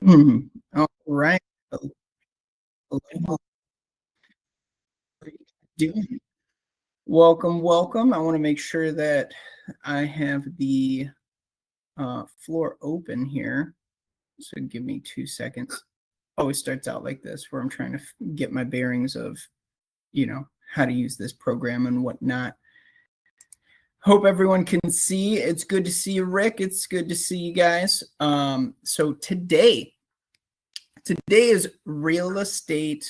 Mhm. All right. Hello, how are you doing? Welcome, welcome. I want to make sure that I have the floor open here. So give me 2 seconds. Always starts out like this, where I'm trying to get my bearings of, how to use this program and whatnot. Hope everyone can see. It's good to see you, Rick. It's good to see you guys. So today is real estate.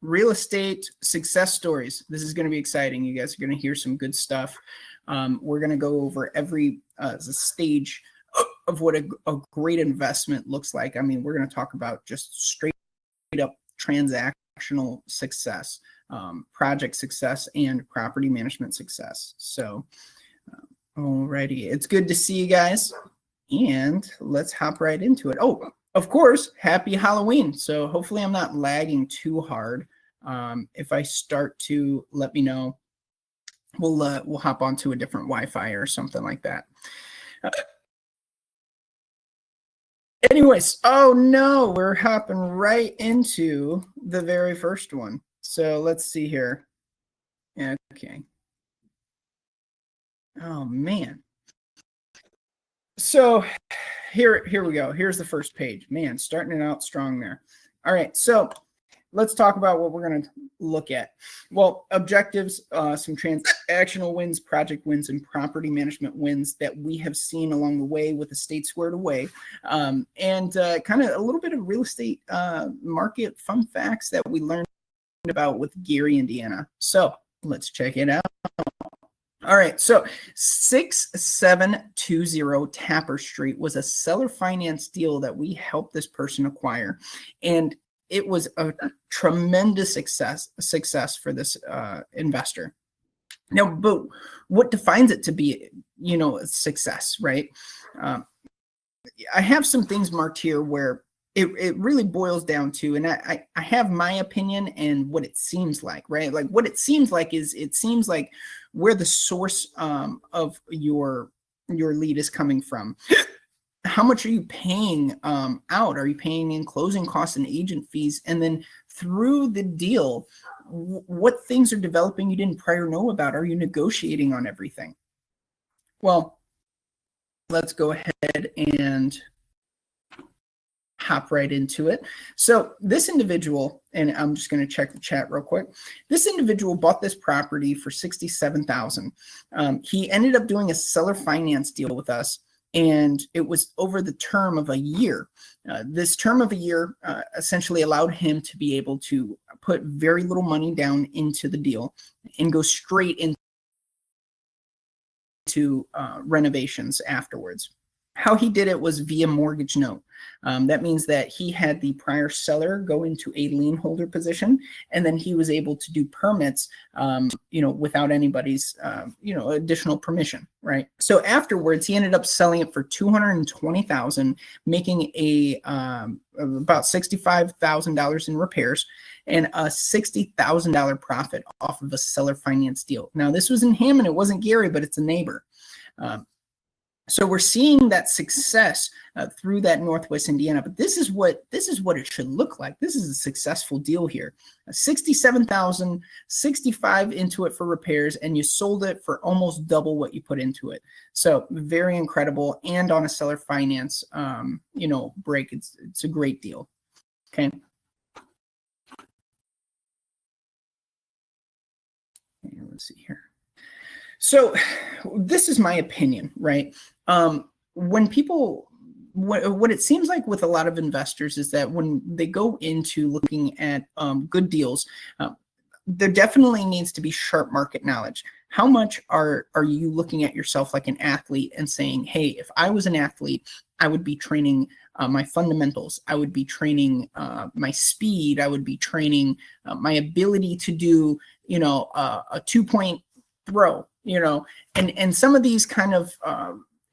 Real estate success stories. This is going to be exciting. You guys are going to hear some good stuff. We're going to go over every stage of what a great investment looks like. I mean, we're going to talk about just straight up transactional success, project success, and property management success. So, alrighty, it's good to see you guys. And let's hop right into it. Oh, of course, happy Halloween. So hopefully I'm not lagging too hard. If I start to, let me know. We'll hop onto a different Wi-Fi or something like that. Anyways, oh no, we're hopping right into the very first one. So let's see here. Okay. Oh man. So here we go. Here's the first page. Man, starting it out strong there. All right, so let's talk about what we're going to look at. Well, objectives, some transactional wins, project wins, and property management wins that we have seen along the way with the state squared away, and kind of a little bit of real estate market fun facts that we learned about with Gary, Indiana. So let's check it out. All right, so 6720 Tapper Street was a seller finance deal that we helped this person acquire, and it was a tremendous success for this investor. Now, but what defines it to be, a success, right? Um, I have some things marked here where it really boils down to, and I have my opinion and what it seems like, right? Like what it seems like is it seems like where the source of your lead is coming from. How much are you paying out? Are you paying in closing costs and agent fees? And then through the deal, what things are developing you didn't prior know about? Are you negotiating on everything? Well, let's go ahead and hop right into it. So this individual, and I'm just going to check the chat real quick. This individual bought this property for $67,000. He ended up doing a seller finance deal with us, and it was over the term of a year. This term of a year essentially allowed him to be able to put very little money down into the deal and go straight into renovations afterwards. How he did it was via mortgage note. That means that he had the prior seller go into a lien holder position, and then he was able to do permits, without anybody's, additional permission, right? So afterwards, he ended up selling it for $220,000, making about $65,000 in repairs and a $60,000 profit off of a seller finance deal. Now, this was in Hammond. It wasn't Gary, but it's a neighbor. So we're seeing that success through that Northwest Indiana, but this is what it should look like. This is a successful deal here. 67,000, 65 into it for repairs, and you sold it for almost double what you put into it. So very incredible, and on a seller finance, break, it's a great deal. Okay. Let's see here. So this is my opinion, right? When people, what it seems like with a lot of investors is that when they go into looking at good deals, there definitely needs to be sharp market knowledge. How much are you looking at yourself like an athlete and saying, hey, if I was an athlete, I would be training my fundamentals. I would be training my speed. I would be training my ability to do, a 2-point throw, and some of these kind of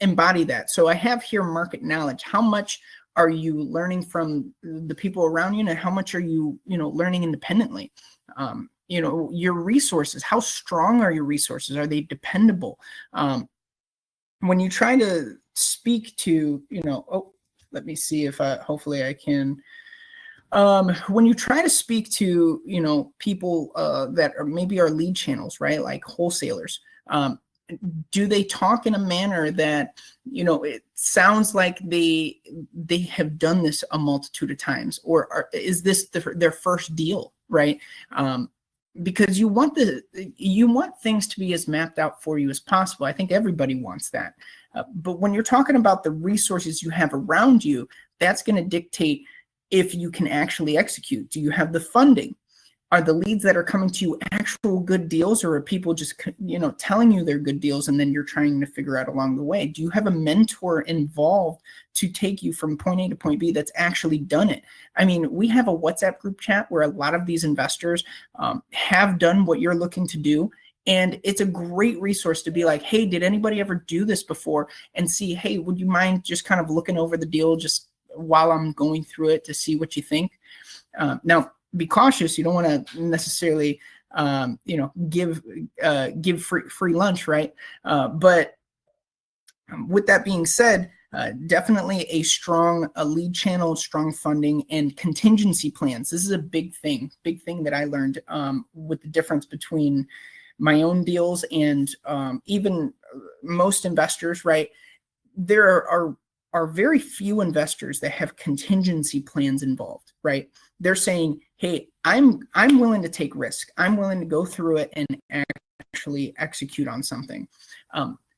embody that. So I have here market knowledge. How much are you learning from the people around you, and how much are you, learning independently? Your resources, how strong are your resources? Are they dependable? When you try to speak to, let me see if hopefully I can. When you try to speak to, people that are maybe our lead channels, right? Like wholesalers, do they talk in a manner that, it sounds like they have done this a multitude of times, or is this their first deal, right? Because you want things to be as mapped out for you as possible. I think everybody wants that. But when you're talking about the resources you have around you, that's going to dictate if you can actually execute. Do you have the funding? Are the leads that are coming to you actual good deals, or are people just, telling you they're good deals and then you're trying to figure out along the way? Do you have a mentor involved to take you from point A to point B that's actually done it? I mean, we have a WhatsApp group chat where a lot of these investors have done what you're looking to do. And it's a great resource to be like, hey, did anybody ever do this before? And see, hey, would you mind just kind of looking over the deal just while I'm going through it to see what you think? Now, be cautious. You don't want to necessarily, give free lunch, right? But with that being said, definitely a strong lead channel, strong funding, and contingency plans. This is a big thing that I learned with the difference between my own deals and even most investors, right? There are very few investors that have contingency plans involved, right? They're saying, hey, I'm willing to take risk. I'm willing to go through it and actually execute on something.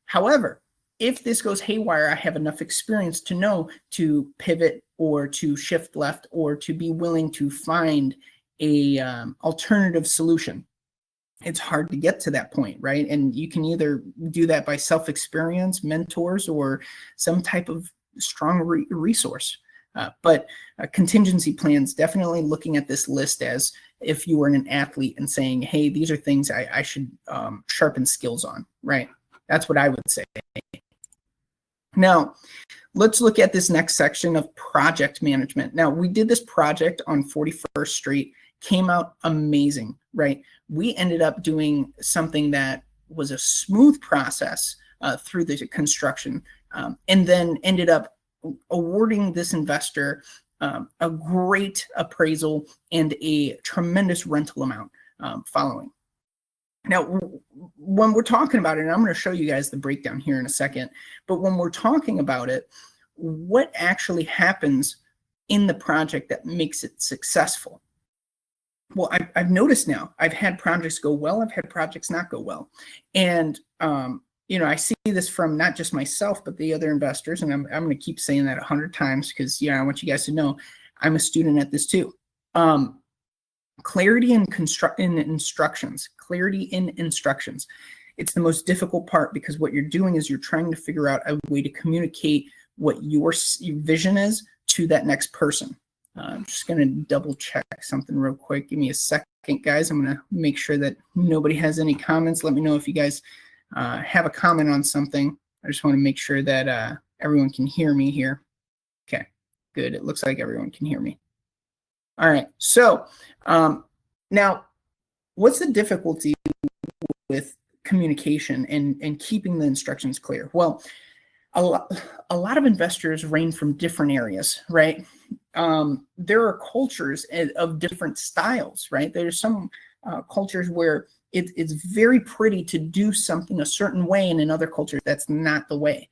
However, if this goes haywire, I have enough experience to know to pivot or to shift left or to be willing to find a alternative solution. It's hard to get to that point, right? And you can either do that by self-experience, mentors, or some type of strong resource. But contingency plans, definitely looking at this list as if you were an athlete and saying, hey, these are things I should sharpen skills on, right? That's what I would say. Now, let's look at this next section of project management. Now, we did this project on 41st Street, came out amazing, right? We ended up doing something that was a smooth process through the construction, and then ended up awarding this investor a great appraisal and a tremendous rental amount following. Now, when we're talking about it, and I'm going to show you guys the breakdown here in a second, but when we're talking about it, what actually happens in the project that makes it successful? Well, I've noticed now, I've had projects go well, I've had projects not go well. And, I see this from not just myself, but the other investors, and I'm going to keep saying that 100 times because, I want you guys to know I'm a student at this too. Clarity in instructions. Clarity in instructions. It's the most difficult part because what you're doing is you're trying to figure out a way to communicate what your vision is to that next person. I'm just going to double check something real quick. Give me a second, guys. I'm going to make sure that nobody has any comments. Let me know if you guys have a comment on something. I just want to make sure that everyone can hear me here. Okay, good. It looks like everyone can hear me. All right. So now, what's the difficulty with communication and keeping the instructions clear? Well, a lot of investors range from different areas, right? There are cultures of different styles, right? There's some cultures where it's very pretty to do something a certain way, and in other cultures, that's not the way.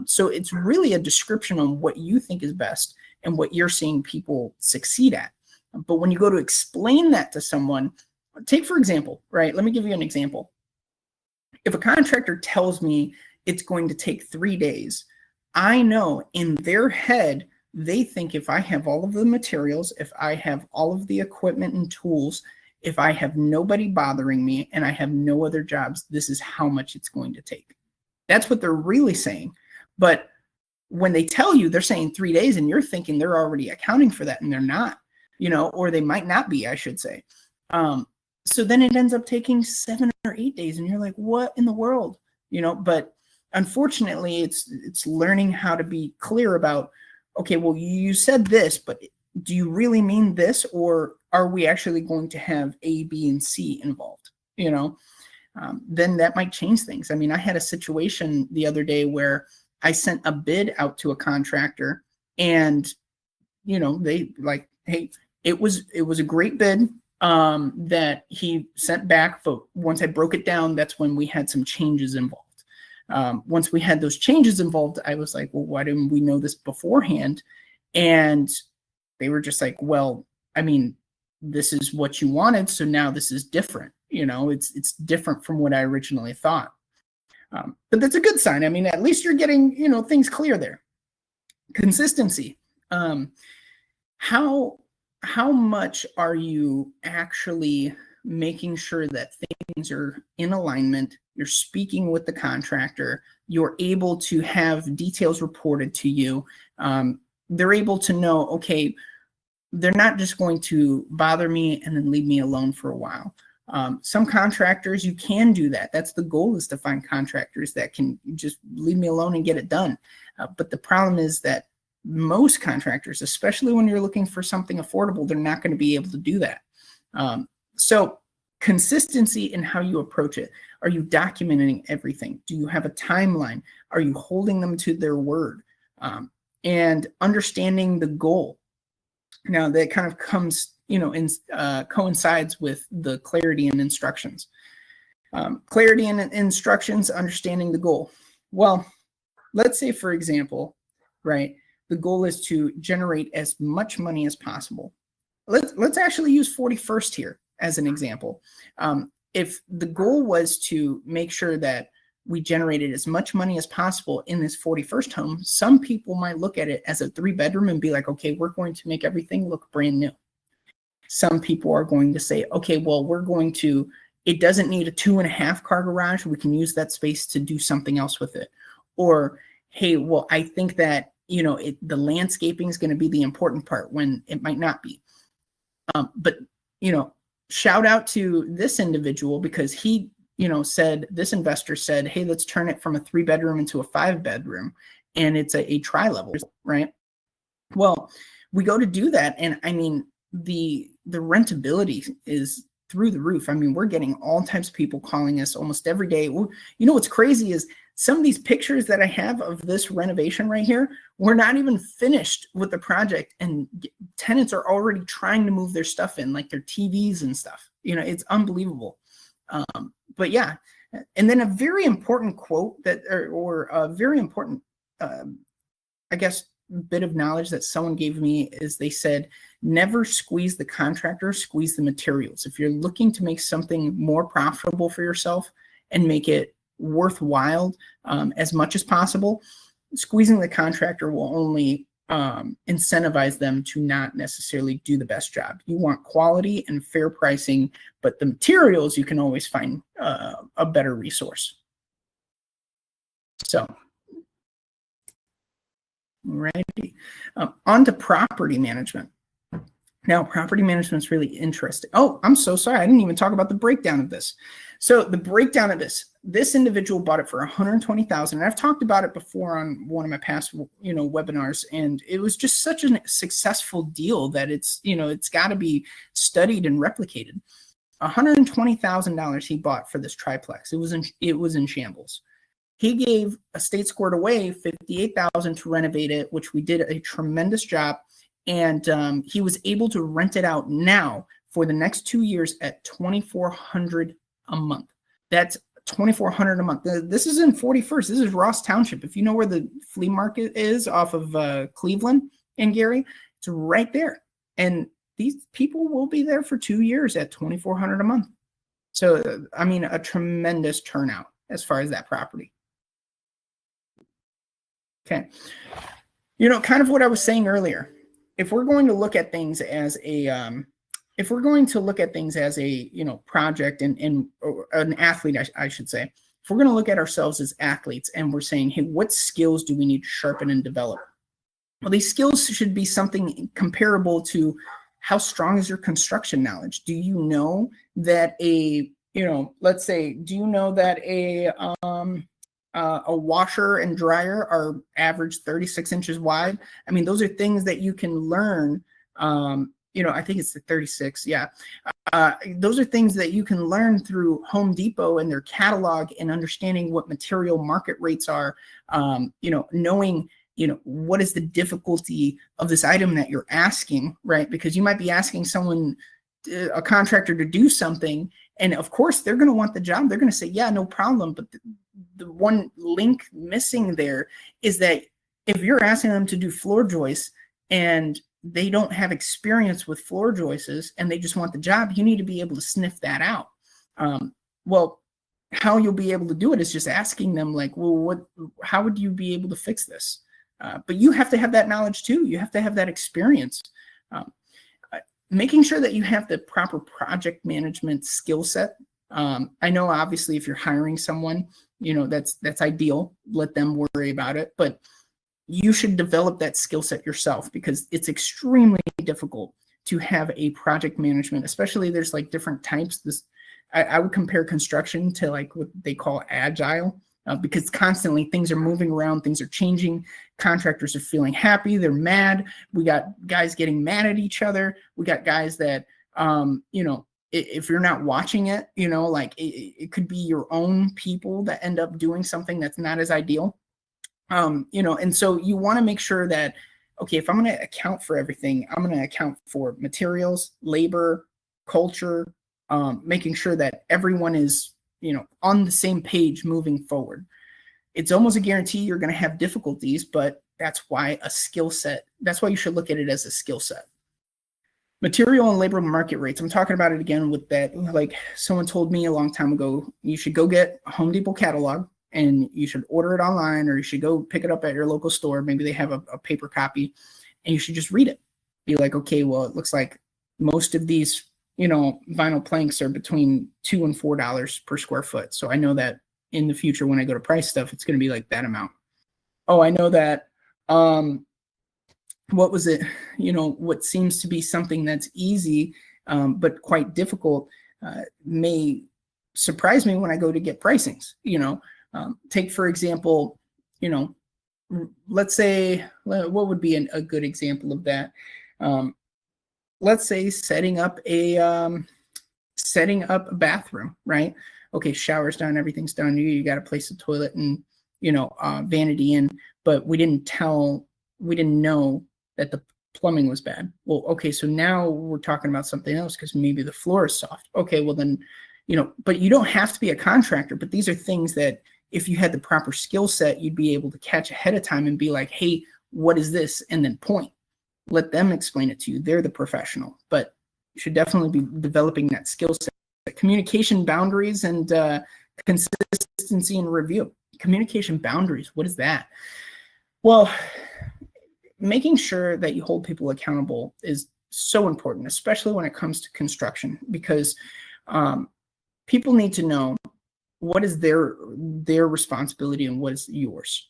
So it's really a description on what you think is best and what you're seeing people succeed at. But when you go to explain that to someone, take for example, right? Let me give you an example. If a contractor tells me it's going to take 3 days, I know in their head, they think if I have all of the materials, if I have all of the equipment and tools, if I have nobody bothering me and I have no other jobs, this is how much it's going to take. That's what they're really saying. But when they tell you, they're saying 3 days and you're thinking they're already accounting for that, and they're not, or they might not be, I should say. So then it ends up taking 7 or 8 days and you're like, what in the world? But unfortunately, it's learning how to be clear about, okay, well, you said this, but do you really mean this, or are we actually going to have A, B, and C involved? Then that might change things. I mean, I had a situation the other day where I sent a bid out to a contractor And, they like, hey, it was a great bid that he sent back. But once I broke it down, that's when we had some changes involved. Once we had those changes involved, I was like, well, why didn't we know this beforehand? And they were just like, well, I mean, this is what you wanted, so now this is different. It's different from what I originally thought. But that's a good sign. I mean, at least you're getting, things clear there. Consistency. How much are you actually making sure that things are in alignment? You're speaking with the contractor. You're able to have details reported to you. They're able to know, okay, they're not just going to bother me and then leave me alone for a while. Some contractors, you can do that. That's the goal, is to find contractors that can just leave me alone and get it done. But the problem is that most contractors, especially when you're looking for something affordable, they're not going to be able to do that. So consistency in how you approach it. Are you documenting everything? Do you have a timeline? Are you holding them to their word? And understanding the goal. Now that kind of comes, coincides with the clarity and instructions. Clarity and instructions, understanding the goal. Well, let's say, for example, right, the goal is to generate as much money as possible. Let's actually use 41st here as an example. If the goal was to make sure that we generated as much money as possible in this 41st home, some people might look at it as a 3-bedroom and be like, okay, we're going to make everything look brand new. Some people are going to say, okay, well, it doesn't need a 2.5 car garage. We can use that space to do something else with it. Or, hey, well, I think that, the landscaping is going to be the important part, when it might not be. But, shout out to this individual, because he, this investor said, hey, let's turn it from a 3-bedroom into a 5-bedroom. And it's a tri-level, right? Well, we go to do that. And I mean, the rentability is through the roof. I mean, we're getting all types of people calling us almost every day. What's crazy is some of these pictures that I have of this renovation right here, we're not even finished with the project, and tenants are already trying to move their stuff in, like their TVs and stuff. It's unbelievable. But yeah, and then a very important quote or a very important, I guess, bit of knowledge that someone gave me is, they said, never squeeze the contractor, squeeze the materials. If you're looking to make something more profitable for yourself and make it worthwhile as much as possible, squeezing the contractor will only incentivize them to not necessarily do the best job. You want quality and fair pricing, but the materials, you can always find a better resource. So, righty. On to property management. Now, property management is really interesting. Oh, I'm so sorry. I didn't even talk about the breakdown of this. So the breakdown of this individual bought it for $120,000. And I've talked about it before on one of my past, webinars. And it was just such a successful deal that it's got to be studied and replicated. $120,000 he bought for this triplex. It was in shambles. He gave Estate Squared away $58,000 to renovate it, which we did a tremendous job. And he was able to rent it out now for the next 2 years at $2,400 a month. That's $2,400 a month. This is in 41st. This is Ross Township. If you know where the flea market is off of Cleveland and Gary, it's right there. And these people will be there for 2 years at $2,400 a month. So, I mean, a tremendous turnout as far as that property. Okay. Kind of what I was saying earlier. If we're going to look at things as a project and an athlete, I should say, if we're going to look at ourselves as athletes and we're saying, hey, what skills do we need to sharpen and develop? Well, these skills should be something comparable to how strong is your construction knowledge? Do you know that a washer and dryer are average 36 inches wide? I mean, those are things that you can learn. I think it's the 36. Yeah. Those are things that you can learn through Home Depot and their catalog, and understanding what material market rates are, knowing what is the difficulty of this item that you're asking, right? Because you might be asking someone, a contractor, to do something, and of course they're going to want the job. They're going to say, yeah, no problem. But the one link missing there is that if you're asking them to do floor joists and they don't have experience with floor joists and they just want the job, you need to be able to sniff that out. Well, how you'll be able to do it is just asking them, like, well, how would you be able to fix this? But you have to have that knowledge too. You have to have that experience. Making sure that you have the proper project management skill set. I know obviously if you're hiring someone, that's ideal. Let them worry about it. But you should develop that skill set yourself, because it's extremely difficult to have a project management, especially there's like different types. I would compare construction to like what they call agile, because constantly things are moving around, things are changing. Contractors are feeling happy, they're mad. We got guys getting mad at each other. We got guys that, if you're not watching it, like it could be your own people that end up doing something that's not as ideal. And so you want to make sure that, okay, if I'm going to account for everything, I'm going to account for materials, labor, culture, making sure that everyone is, on the same page moving forward. It's almost a guarantee you're going to have difficulties, but that's why that's why you should look at it as a skill set. Material and labor market rates. I'm talking about it again with that. Like someone told me a long time ago, you should go get a Home Depot catalog and you should order it online, or you should go pick it up at your local store. Maybe they have a paper copy, and you should just read it. Be like, okay, well, it looks like most of these, vinyl planks are between $2 and $4 per square foot. So I know that in the future, when I go to price stuff, it's going to be like that amount. Oh, I know that, what was it? What seems to be something that's easy, but quite difficult, may surprise me when I go to get pricings. Take, for example, let's say, what would be a good example of that? Let's say setting up a bathroom, right? Okay, shower's done, everything's done. You got to place the toilet and, vanity in, but we didn't know that the plumbing was bad. Well, okay, so now we're talking about something else because maybe the floor is soft. Okay, well then, but you don't have to be a contractor, but these are things that if you had the proper skill set, you'd be able to catch ahead of time and be like, hey, what is this? And then point. Let them explain it to you. They're the professional, but you should definitely be developing that skill set. Communication boundaries and consistency and review. Communication boundaries, what is that? Well, making sure that you hold people accountable is so important, especially when it comes to construction, because people need to know what is their responsibility and what is yours.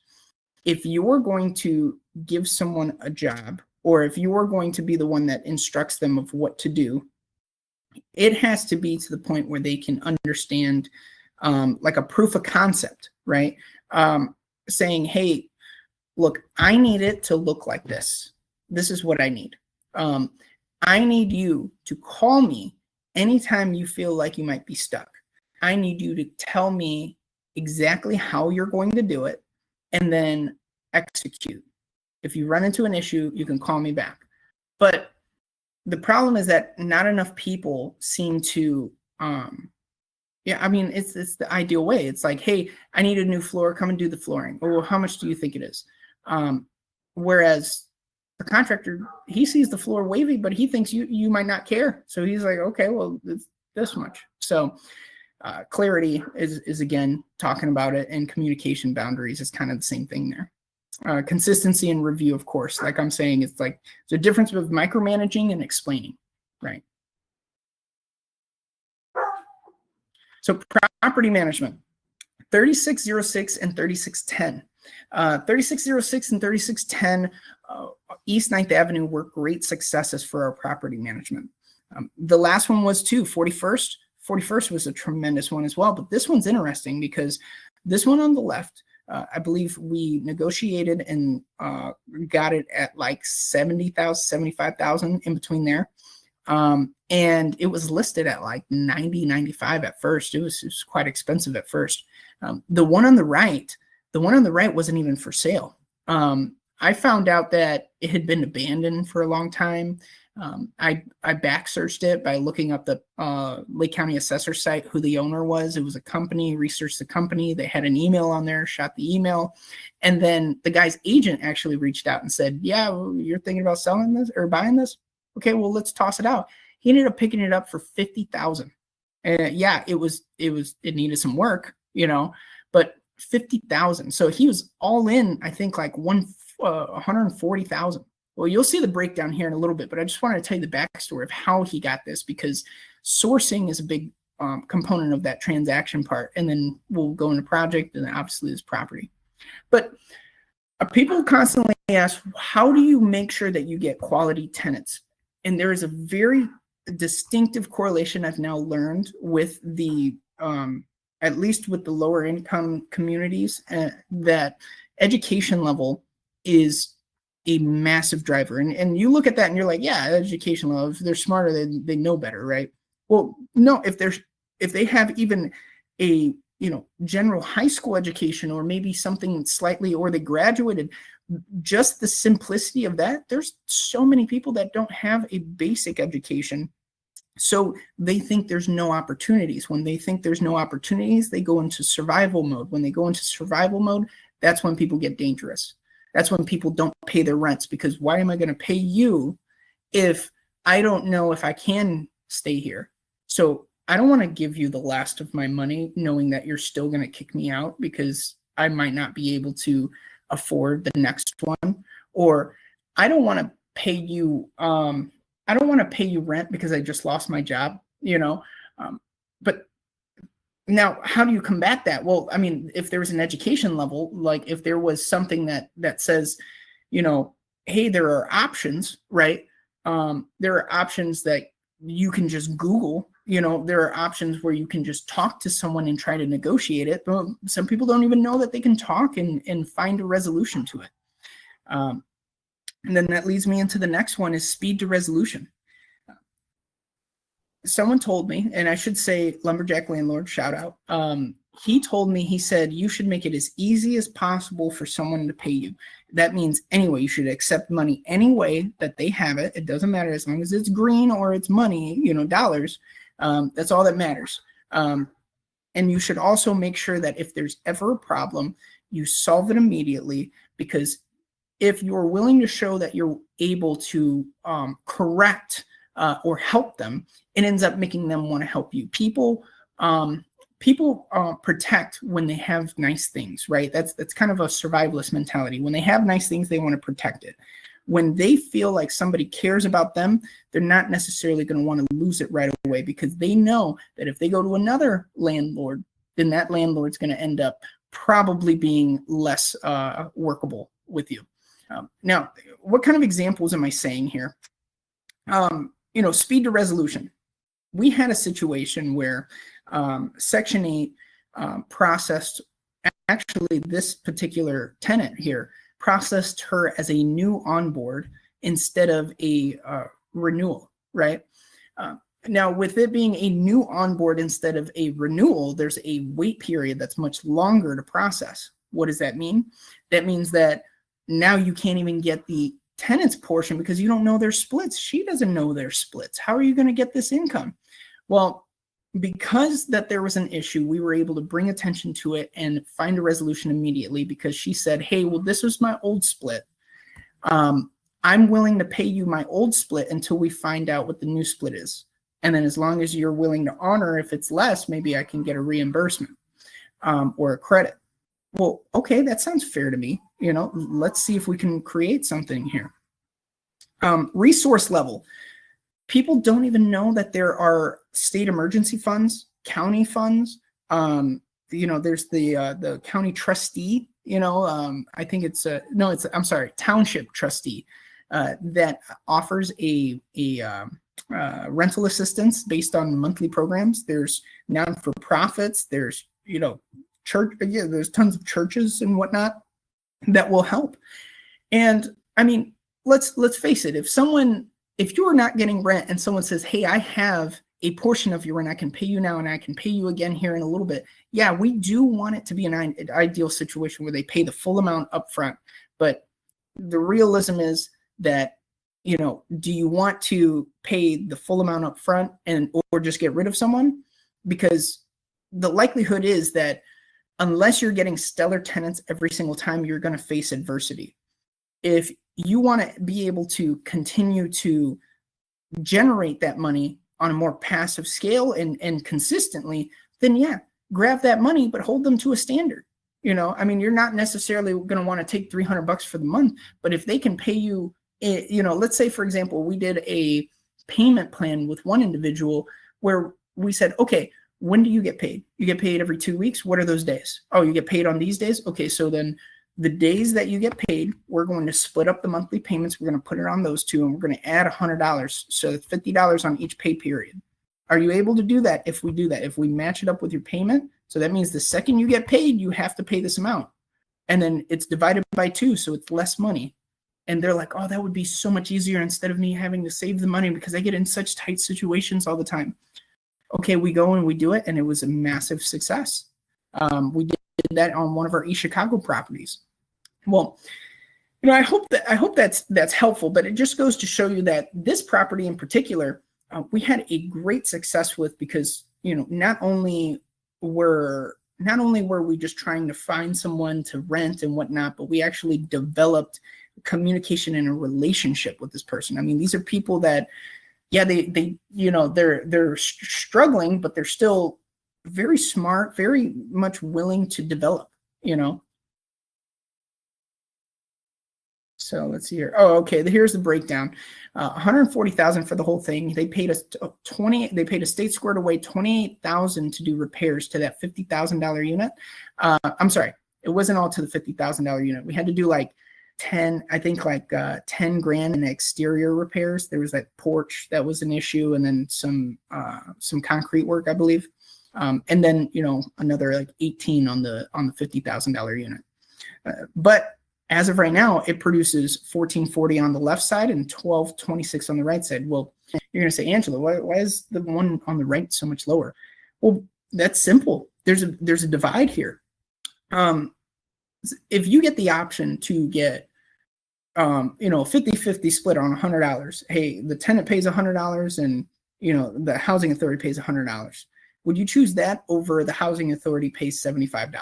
If you're going to give someone a job, or if you are going to be the one that instructs them of what to do, it has to be to the point where they can understand, like a proof of concept, right? Saying, hey, look, I need it to look like this. This is what I need. I need you to call me anytime you feel like you might be stuck. I need you to tell me exactly how you're going to do it and then execute. If you run into an issue, you can call me back. But the problem is that not enough people seem to, it's the ideal way. It's like, hey, I need a new floor. Come and do the flooring. Oh, how much do you think it is? Whereas the contractor, he sees the floor wavy, but he thinks you might not care. So he's like, okay, well, it's this much. So clarity is again talking about it, and communication boundaries is kind of the same thing there. Consistency and review, of course, like I'm saying, it's like the difference with micromanaging and explaining, right? So property management, 3606 and 3610. 3606 and 3610 East 9th Avenue were great successes for our property management. The last one was too, 41st. 41st was a tremendous one as well, but this one's interesting because this one on the left, I believe we negotiated and got it at like 70,000, 75,000 in between there. And it was listed at like 90, 95 at first. It was quite expensive at first. The one on the right wasn't even for sale. I found out that it had been abandoned for a long time. I back searched it by looking up the Lake County Assessor site, who the owner was. It was a company, researched the company. They had an email on there, shot the email. And then the guy's agent actually reached out and said, yeah, well, you're thinking about selling this or buying this? Okay, well, let's toss it out. He ended up picking it up for $50,000. Yeah, it needed some work, but $50,000. So he was all in, I think, like 140,000. Well, you'll see the breakdown here in a little bit, but I just wanted to tell you the backstory of how he got this, because sourcing is a big component of that transaction part. And then we'll go into project, and then obviously this property. But people constantly ask, how do you make sure that you get quality tenants? And there is a very distinctive correlation I've now learned with the, at least with the lower income communities, that education level is a massive driver. And you look at that and you're like, yeah, education level, if they're smarter, they know better, right? Well, no, if they have even a, general high school education, or maybe something slightly, or they graduated, just the simplicity of that, there's so many people that don't have a basic education. So they think there's no opportunities. When they think there's no opportunities, they go into survival mode. When they go into survival mode, that's when people get dangerous. That's when people don't pay their rents, because why am I going to pay you if I don't know if I can stay here? So I don't want to give you the last of my money knowing that you're still going to kick me out because I might not be able to afford the next one. Or I don't want to pay you rent because I just lost my job, but now, how do you combat that? Well, I mean, if there was an education level, like if there was something that says, hey, there are options, right? There are options that you can just Google, there are options where you can just talk to someone and try to negotiate it. But some people don't even know that they can talk and find a resolution to it. And then that leads me into the next one, is speed to resolution. Someone told me, and I should say Lumberjack Landlord, shout out. He told me, he said, you should make it as easy as possible for someone to pay you. That means anyway, you should accept money any way that they have it. It doesn't matter, as long as it's green or it's money, dollars. That's all that matters. And you should also make sure that if there's ever a problem, you solve it immediately, because if you're willing to show that you're able to correct or help them, it ends up making them want to help you. People protect when they have nice things, right? That's kind of a survivalist mentality. When they have nice things, they want to protect it. When they feel like somebody cares about them, they're not necessarily going to want to lose it right away, because they know that if they go to another landlord, then that landlord's going to end up probably being less workable with you. Now, what kind of examples am I saying here? Speed to resolution. We had a situation where Section 8 processed, actually this particular tenant here, processed her as a new onboard instead of a renewal, right? Now, with it being a new onboard instead of a renewal, there's a wait period that's much longer to process. What does that mean? That means that now you can't even get the tenant's portion because you don't know their splits. She doesn't know their splits. How are you going to get this income? Well, because that there was an issue, we were able to bring attention to it and find a resolution immediately, because she said, hey, well, this was my old split. I'm willing to pay you my old split until we find out what the new split is. And then as long as you're willing to honor, if it's less, maybe I can get a reimbursement or a credit. Well, okay, that sounds fair to me. Let's see if we can create something here. Resource level. People don't even know that there are state emergency funds, county funds. There's the county trustee. I think township trustee that offers a rental assistance based on monthly programs. There's non-for-profits. There's church. Yeah, there's tons of churches and whatnot that will help. And I mean, let's face it. If you're not getting rent and someone says, hey, I have a portion of your rent, I can pay you now and I can pay you again here in a little bit. Yeah, we do want it to be an ideal situation where they pay the full amount up front. But the realism is that, do you want to pay the full amount up front or just get rid of someone? Because the likelihood is that unless you're getting stellar tenants every single time, you're going to face adversity. If you want to be able to continue to generate that money on a more passive scale and consistently, then yeah, grab that money, but hold them to a standard. You're not necessarily going to want to take $300 for the month, but if they can pay you, let's say, for example, we did a payment plan with one individual where we said, okay, when do you get paid? You get paid every 2 weeks. What are those days? Oh, you get paid on these days? Okay, so then the days that you get paid, we're going to split up the monthly payments. We're going to put it on those two, and we're going to add $100. So it's $50 on each pay period. Are you able to do that if we do that? If we match it up with your payment? So that means the second you get paid, you have to pay this amount. And then it's divided by 2, so it's less money. And they're like, oh, that would be so much easier instead of me having to save the money because I get in such tight situations all the time. Okay, we go and we do it, and it was a massive success. We did that on one of our East Chicago properties. Well, I hope that's helpful, but it just goes to show you that this property in particular, we had a great success with because, not only were we just trying to find someone to rent and whatnot, but we actually developed communication and a relationship with this person. These are people that, yeah, they're struggling, but they're still very smart, very much willing to develop, So let's see here. Oh, okay. Here's the breakdown. $140,000 for the whole thing. They paid us They paid a State Squared Away $28,000 to do repairs to that $50,000 unit. I'm sorry, it wasn't all to the $50,000 unit. We had to do like 10 grand in exterior repairs. There was that porch that was an issue, and then some concrete work, I believe, and then another like 18 on the $50,000 unit. But as of right now, it produces $1,440 on the left side and $1,226 on the right side. Well, you're going to say, Angela, why is the one on the right so much lower? Well, that's simple. There's a divide here. If you get the option to get, 50-50 split on $100, hey, the tenant pays $100 and, the housing authority pays $100. Would you choose that over the housing authority pays $75?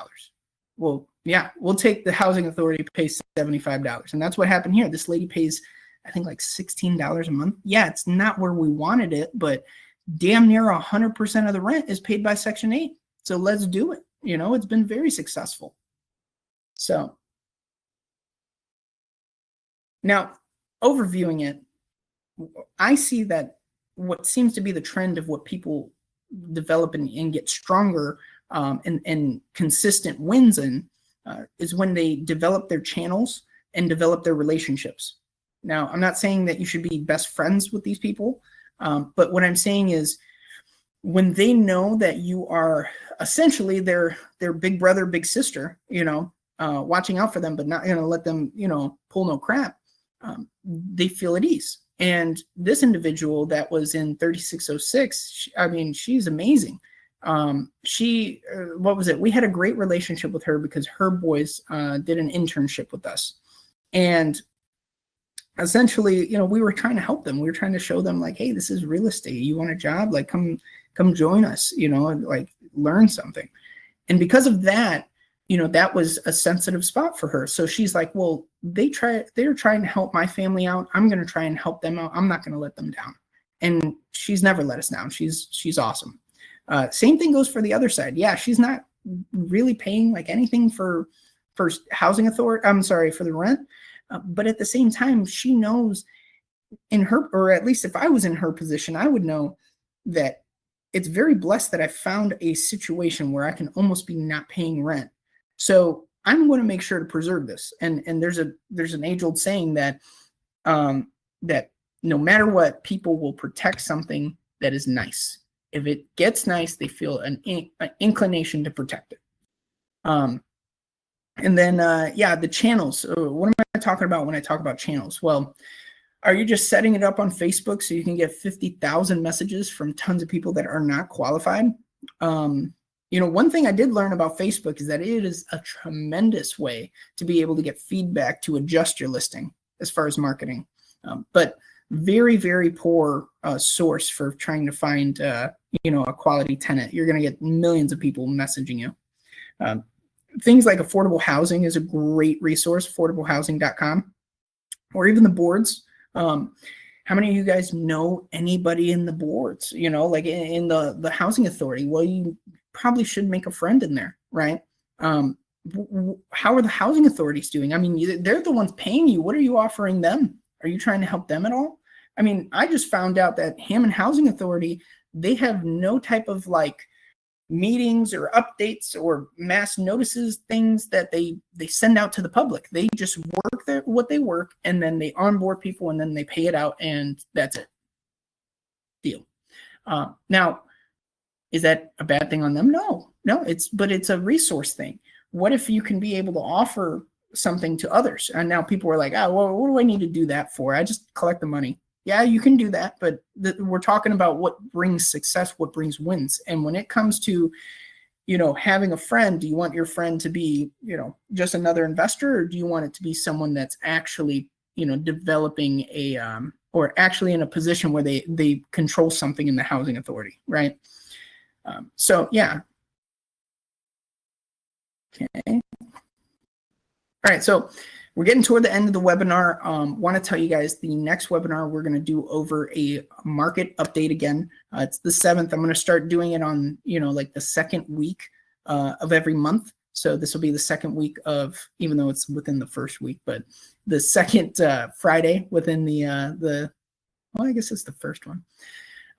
Well, yeah, we'll take the housing authority pays $75. And that's what happened here. This lady pays, I think, like $16 a month. Yeah, it's not where we wanted it, but damn near 100% of the rent is paid by Section 8. So let's do it. It's been very successful. So now, overviewing it, I see that what seems to be the trend of what people develop and get stronger and consistent wins in is when they develop their channels and develop their relationships. Now, I'm not saying that you should be best friends with these people, but what I'm saying is when they know that you are essentially their big brother, big sister, watching out for them, but not going to let them, pull no crap, they feel at ease. And this individual that was in 3606, she's amazing. What was it? We had a great relationship with her because her boys did an internship with us. And essentially, we were trying to help them. We were trying to show them like, hey, this is real estate. You want a job? Like, come join us, and like learn something. And because of that, that was a sensitive spot for her. So she's like, well, they're trying to help my family out. I'm going to try and help them out. I'm not going to let them down. And she's never let us down. She's awesome. Same thing goes for the other side. Yeah, she's not really paying like anything for housing authority. I'm sorry, for the rent. But at the same time, she knows or at least if I was in her position, I would know that it's very blessed that I found a situation where I can almost be not paying rent. So I'm going to make sure to preserve this. And there's an age-old saying that that no matter what, people will protect something that is nice. If it gets nice, they feel an inclination to protect it. And then, the channels. What am I talking about when I talk about channels? Well, are you just setting it up on Facebook so you can get 50,000 messages from tons of people that are not qualified? One thing I did learn about Facebook is that it is a tremendous way to be able to get feedback to adjust your listing as far as marketing. But very, very poor source for trying to find, a quality tenant. You're going to get millions of people messaging you. Things like affordable housing is a great resource, affordablehousing.com, or even the boards. How many of you guys know anybody in the boards, like in the housing authority? Well, you probably should make a friend in there, right? How are the housing authorities doing? I mean, they're the ones paying you. What are you offering them? Are you trying to help them at all? I mean, I just found out that Hammond Housing Authority, they have no type of like meetings or updates or mass notices, things that they send out to the public. They just work what they work, and then they onboard people, and then they pay it out, and that's it. Deal. Now, is that a bad thing on them? No, but it's a resource thing. What if you can be able to offer something to others? And now people are like, oh, well, what do I need to do that for? I just collect the money. Yeah, you can do that, but we're talking about what brings success, what brings wins. And when it comes to, having a friend, do you want your friend to be, just another investor, or do you want it to be someone that's actually, developing or actually in a position where they control something in the housing authority, right? So yeah. Okay. All right, so we're getting toward the end of the webinar. Want to tell you guys the next webinar we're going to do over a market update again. It's the 7th. I'm going to start doing it on, like the second week of every month. So this will be the second week of, even though it's within the first week, but the second Friday within well, I guess it's the first one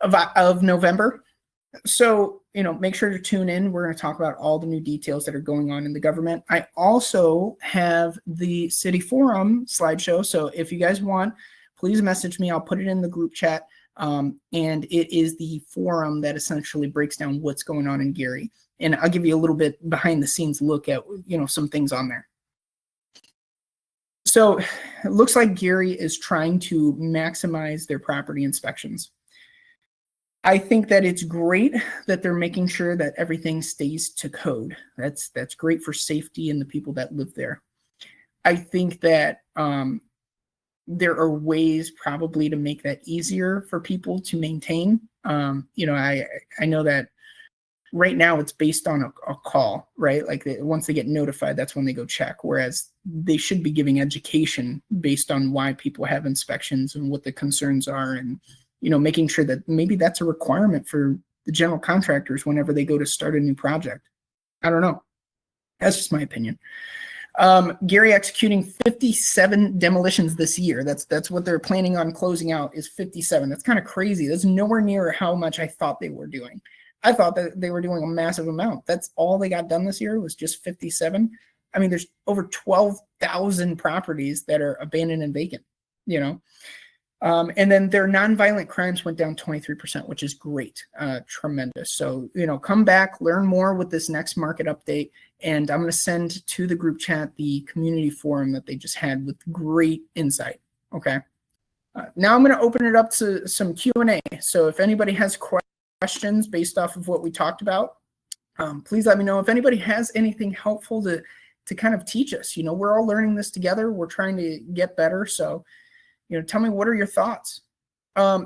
of November. So, make sure to tune in. We're going to talk about all the new details that are going on in the government. I also have the city forum slideshow. So if you guys want, please message me. I'll put it in the group chat. And it is the forum that essentially breaks down what's going on in Gary. And I'll give you a little bit behind the scenes look at, some things on there. So it looks like Gary is trying to maximize their property inspections. I think that it's great that they're making sure that everything stays to code. That's great for safety and the people that live there. I think that there are ways probably to make that easier for people to maintain. I know that right now it's based on a call, right? Like once they get notified, that's when they go check. Whereas they should be giving education based on why people have inspections and what the concerns are, and making sure that maybe that's a requirement for the general contractors whenever they go to start a new project. I don't know. That's just my opinion. Gary executing 57 demolitions this year. That's what they're planning on closing out, is 57. That's kind of crazy. That's nowhere near how much I thought they were doing. I thought that they were doing a massive amount. That's all they got done this year, was just 57. I mean, there's over 12,000 properties that are abandoned and vacant, and then their nonviolent crimes went down 23%, which is great, tremendous. So, come back, learn more with this next market update. And I'm going to send to the group chat the community forum that they just had with great insight. Okay. Now I'm going to open it up to some Q&A. So if anybody has questions based off of what we talked about, please let me know. If anybody has anything helpful to kind of teach us, we're all learning this together. We're trying to get better. So, tell me, what are your thoughts?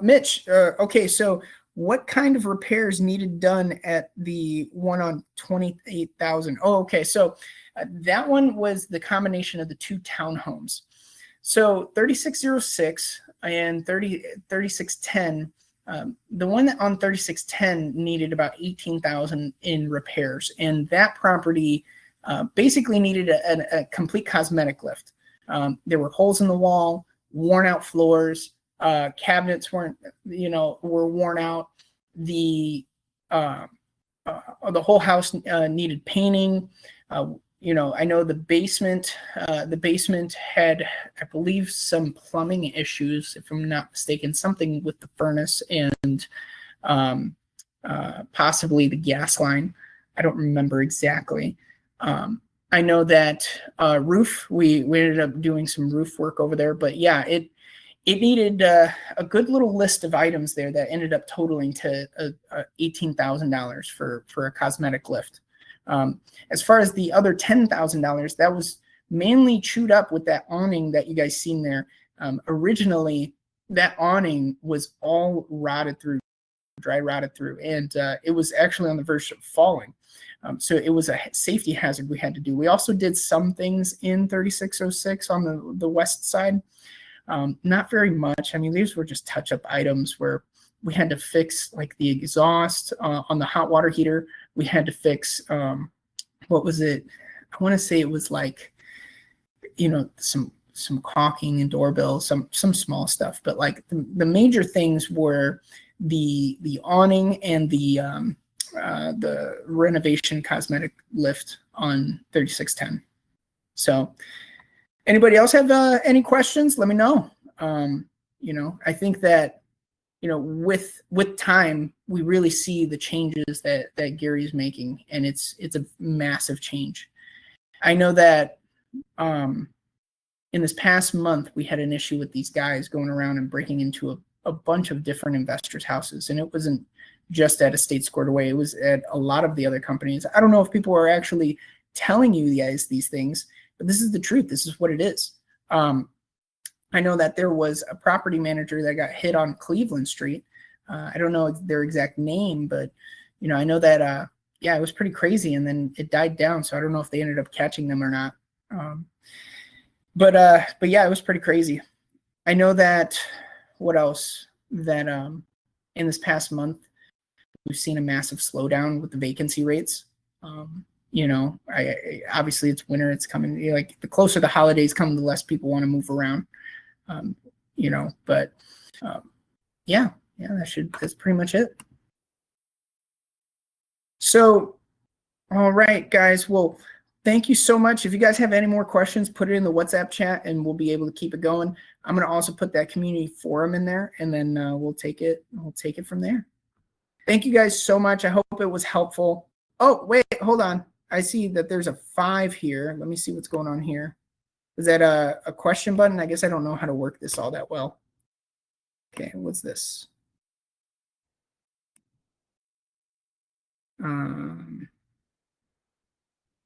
Mitch, okay, so what kind of repairs needed done at the one on 28,000? Oh, okay, so that one was the combination of the two townhomes. So 3606 and 3610, the one on 3610 needed about 18,000 in repairs, and that property basically needed a complete cosmetic lift. There were holes in the wall, worn out floors, cabinets were worn out. The whole house needed painting. I know the basement had, I believe, some plumbing issues, if I'm not mistaken, something with the furnace and possibly the gas line. I don't remember exactly. I know that roof, we ended up doing some roof work over there, but yeah, it it needed a good little list of items there that ended up totaling to $18,000 for a cosmetic lift. As far as the other $10,000, that was mainly chewed up with that awning that you guys seen there. Originally, that awning was all rotted through, dry rotted through, and it was actually on the verge of falling. So it was a safety hazard we had to do. We also did some things in 3606 on the west side. Not very much. I mean, these were just touch-up items where we had to fix like the exhaust on the hot water heater. We had to fix, what was it? I want to say it was like, some caulking and doorbells, some small stuff. But like the major things were the awning and the renovation cosmetic lift on 3610. So anybody else have any questions? Let me know. I think that, with time, we really see the changes that Gary's making, and it's a massive change. I know that in this past month, we had an issue with these guys going around and breaking into a bunch of different investors' houses, and it wasn't just at Estate Squared Away. It was at a lot of the other companies. I don't know if people are actually telling you guys these things, but this is the truth. This is what it is. I know that there was a property manager that got hit on Cleveland Street. I don't know their exact name, but I know that it was pretty crazy, and then it died down. So I don't know if they ended up catching them or not. But yeah, it was pretty crazy. I know that. What else? That in this past month, we've seen a massive slowdown with the vacancy rates. Obviously it's winter, it's coming. Like the closer the holidays come, the less people want to move around. That's pretty much it. So, all right, guys. Well, thank you so much. If you guys have any more questions, put it in the WhatsApp chat and we'll be able to keep it going. I'm going to also put that community forum in there, and then we'll take it from there. Thank you guys so much. I hope it was helpful. Oh, wait, hold on. I see that there's a 5 here. Let me see what's going on here. Is that a question button? I guess I don't know how to work this all that well. Okay, what's this?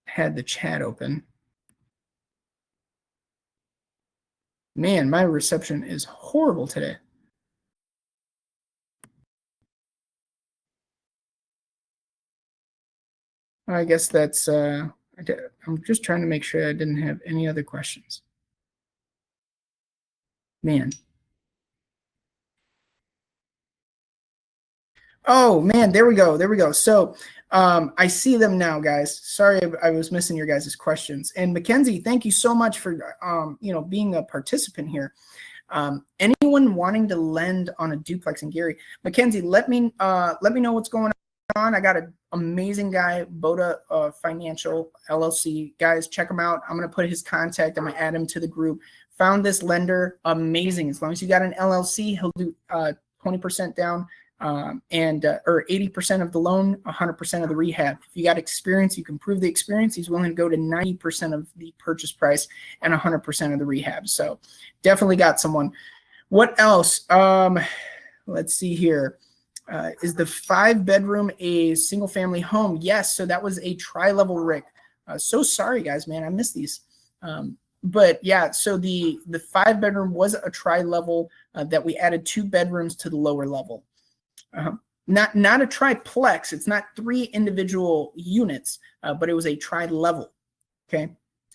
Had the chat open. Man, my reception is horrible today. I guess that's, I'm just trying to make sure I didn't have any other questions. Man. Oh, man, there we go. There we go. So I see them now, guys. Sorry, I was missing your guys' questions. And Mackenzie, thank you so much for, being a participant here. Anyone wanting to lend on a duplex in Gary, Mackenzie, let me know what's going on. I got an amazing guy, Boda Financial LLC. Guys, check him out. I'm going to put his contact. I'm going to add him to the group. Found this lender amazing. As long as you got an LLC, he'll do 20% down or 80% of the loan, 100% of the rehab. If you got experience, you can prove the experience. He's willing to go to 90% of the purchase price and 100% of the rehab. So definitely got someone. What else? Let's see here. Is the 5-bedroom a single family home? Yes. So that was a tri-level Rick. So sorry guys, man, I missed these. But yeah, so the 5-bedroom was a tri-level that we added 2 bedrooms to the lower level. Not a triplex. It's not 3 individual units, but it was a tri-level. Okay.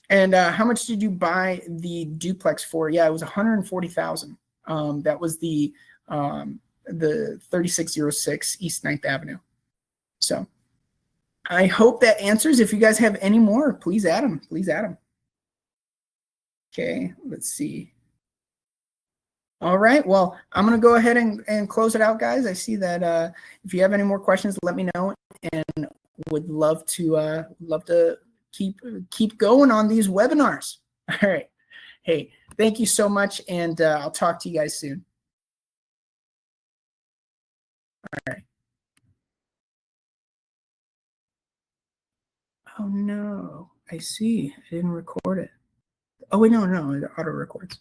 And how much did you buy the duplex for? Yeah, it was $140,000. That was the 3606 East 9th Avenue. So I hope that answers. If you guys have any more, please add them. Please add them. Okay, let's see. All right, well, I'm going to go ahead and close it out, guys. I see that if you have any more questions, let me know, and would love to keep going on these webinars. All right. Hey, thank you so much, and I'll talk to you guys soon. All right. Oh, no. I see. I didn't record it. Oh, wait, no, it auto records.